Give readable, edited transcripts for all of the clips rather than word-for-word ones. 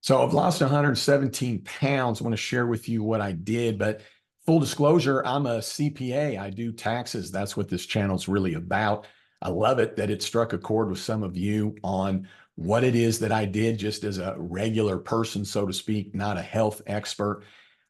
So I've lost 117 pounds. I want to share with you what I did, but full disclosure, I'm a CPA. I do taxes. That's what this channel is really about. I love it that it struck a chord with some of you on what it is that I did just as a regular person, so to speak, not a health expert.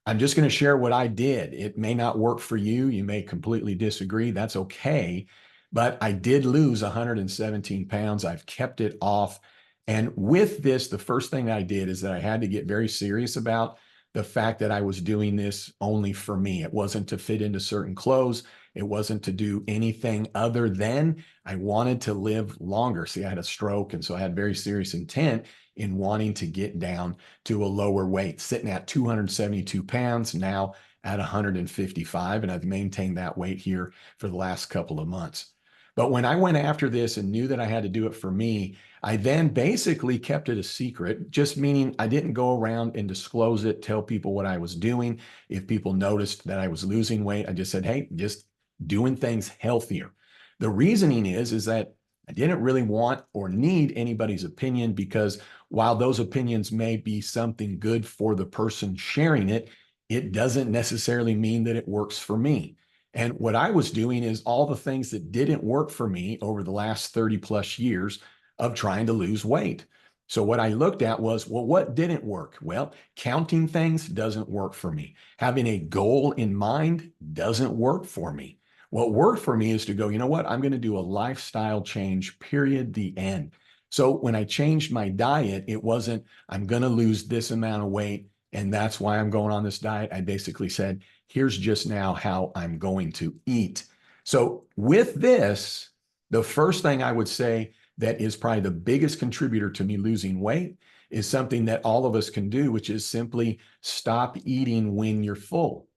I'm just going to share what I did. It may not work for you. You may completely disagree. That's okay. But I did lose 117 pounds. I've kept it off. And with this, the first thing I did is that I had to get very serious about the fact that I was doing this only for me. It wasn't to fit into certain clothes. It wasn't to do anything other than I wanted to live longer. See, I had a stroke, and so I had very serious intent in wanting to get down to a lower weight, sitting at 272 pounds, now at 155. And I've maintained that weight here for the last couple of months. But when I went after this and knew that I had to do it for me, I then basically kept it a secret, just meaning I didn't go around and disclose it, tell people what I was doing. If people noticed that I was losing weight, I just said, hey, just doing things healthier. The reasoning is that I didn't really want or need anybody's opinion, because while those opinions may be something good for the person sharing it, it doesn't necessarily mean that it works for me. And what I was doing is all the things that didn't work for me over the last 30 plus years of trying to lose weight. So what I looked at was, well, what didn't work? Well, counting things doesn't work for me. Having a goal in mind doesn't work for me. What worked for me is to go, you know what? I'm going to do a lifestyle change, period, the end. So when I changed my diet, it wasn't, I'm going to lose this amount of weight, and that's why I'm going on this diet. I basically said, here's just now how I'm going to eat. So with this, the first thing I would say that is probably the biggest contributor to me losing weight is something that all of us can do, which is simply stop eating when you're full,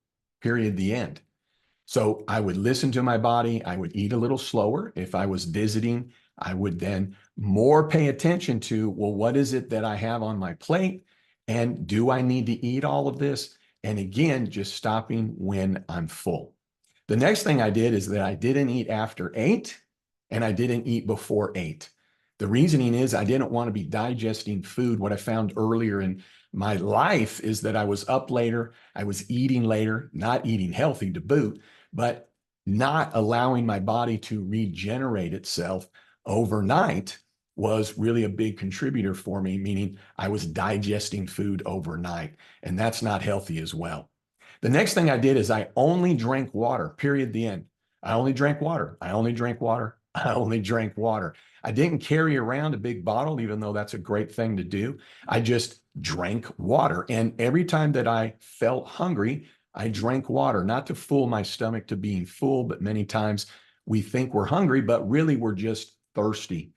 period, the end. So I would listen to my body. I would eat a little slower. If I was visiting, I would then more pay attention to, well, what is it that I have on my plate? And do I need to eat all of this? And again, just stopping when I'm full. The next thing I did is that I didn't eat after 8 and I didn't eat before 8. The reasoning is I didn't want to be digesting food. What I found earlier in my life is that I was up later, I was eating later, not eating healthy to boot, but not allowing my body to regenerate itself overnight was really a big contributor for me, meaning I was digesting food overnight, and that's not healthy as well. The next thing I did is I only drank water, period, the end. I only drank water. I only drank water. I only drank water. I didn't carry around a big bottle, even though that's a great thing to do. I just drank water. And every time that I felt hungry, I drank water, not to fool my stomach to being full, but many times we think we're hungry, but really we're just thirsty.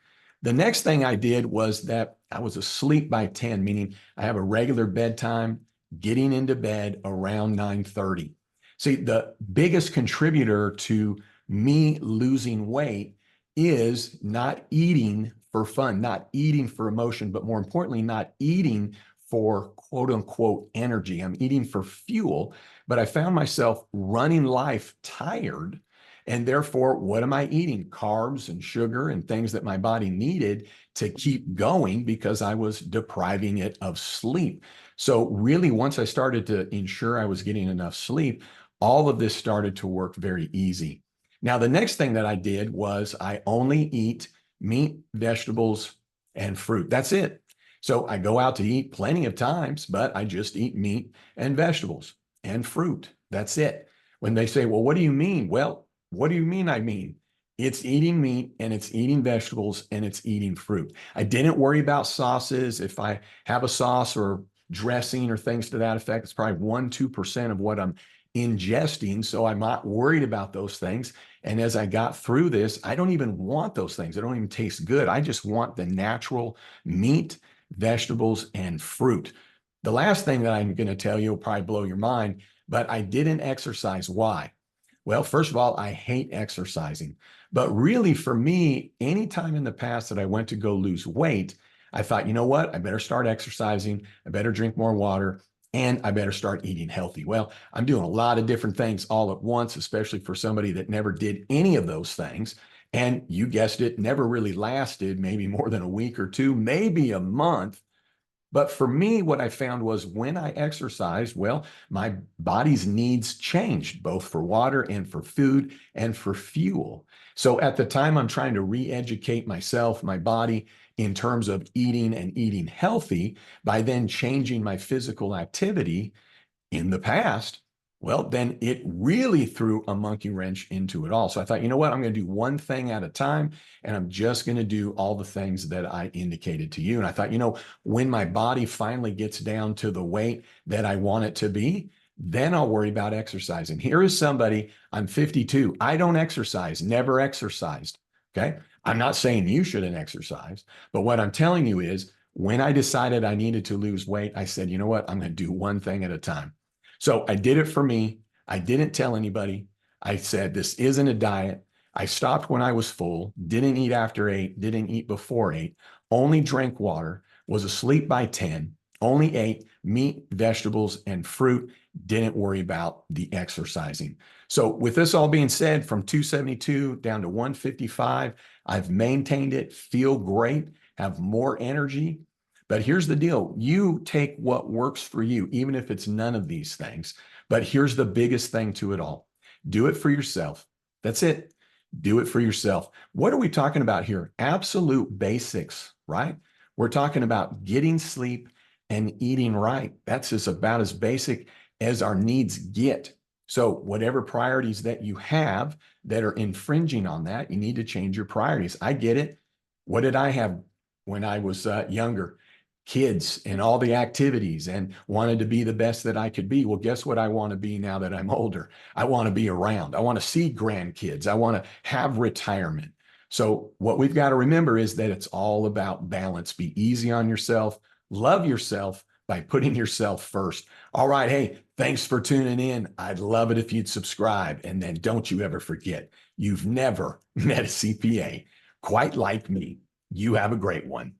The next thing I did was that I was asleep by 10, meaning I have a regular bedtime, getting into bed around 9:30. See, the biggest contributor to me losing weight is not eating for fun, not eating for emotion, but more importantly, not eating for quote unquote energy. I'm eating for fuel, but I found myself running life tired. And therefore, what am I eating? Carbs and sugar and things that my body needed to keep going because I was depriving it of sleep. So, really, once I started to ensure I was getting enough sleep, all of this started to work very easy. Now, the next thing that I did was I only eat meat, vegetables, and fruit. That's it. So I go out to eat plenty of times, but I just eat meat and vegetables and fruit. That's it. When they say, well, what do you mean? Well, what do you mean? I mean, it's eating meat and it's eating vegetables and it's eating fruit. I didn't worry about sauces. If I have a sauce or dressing or things to that effect, it's probably 1-2% of what I'm ingesting. So I'm not worried about those things. And as I got through this, I don't even want those things. They don't even taste good. I just want the natural meat, vegetables, and fruit. The last thing that I'm going to tell you will probably blow your mind, but I didn't exercise. Why? Well, first of all, I hate exercising. But really, for me, anytime in the past that I went to go lose weight, I thought, you know what? I better start exercising. I better drink more water, and I better start eating healthy. Well, I'm doing a lot of different things all at once, especially for somebody that never did any of those things. And you guessed it, never really lasted maybe more than a week or two, maybe a month. But for me, what I found was when I exercised, well, my body's needs changed, both for water and for food and for fuel. So at the time, I'm trying to re-educate myself, my body, in terms of eating and eating healthy by then changing my physical activity in the past, well, then it really threw a monkey wrench into it all. So I thought, you know what? I'm going to do one thing at a time, and I'm just going to do all the things that I indicated to you. And I thought, when my body finally gets down to the weight that I want it to be, then I'll worry about exercising. Here is somebody, I'm 52. I don't exercise, never exercised. Okay. I'm not saying you shouldn't exercise, but what I'm telling you is when I decided I needed to lose weight, I said, you know what? I'm going to do one thing at a time. So I did it for me. I didn't tell anybody. I said, this isn't a diet. I stopped when I was full, didn't eat after 8, didn't eat before 8, only drank water, was asleep by 10, only ate meat, vegetables, and fruit, didn't worry about the exercising. So with this all being said, from 272 down to 155, I've maintained it, feel great, have more energy. But here's the deal. You take what works for you, even if it's none of these things. But here's the biggest thing to it all. Do it for yourself. That's it. Do it for yourself. What are we talking about here? Absolute basics, right? We're talking about getting sleep and eating right. That's about as basic as our needs get. So whatever priorities that you have that are infringing on that, you need to change your priorities. I get it. What did I have when I was younger? Kids and all the activities and wanted to be the best that I could be. Well, guess what I want to be now that I'm older? I want to be around. I want to see grandkids. I want to have retirement. So what we've got to remember is that it's all about balance. Be easy on yourself. Love yourself by putting yourself first. All right. Hey, thanks for tuning in. I'd love it if you'd subscribe. And then don't you ever forget, you've never met a CPA quite like me. You have a great one.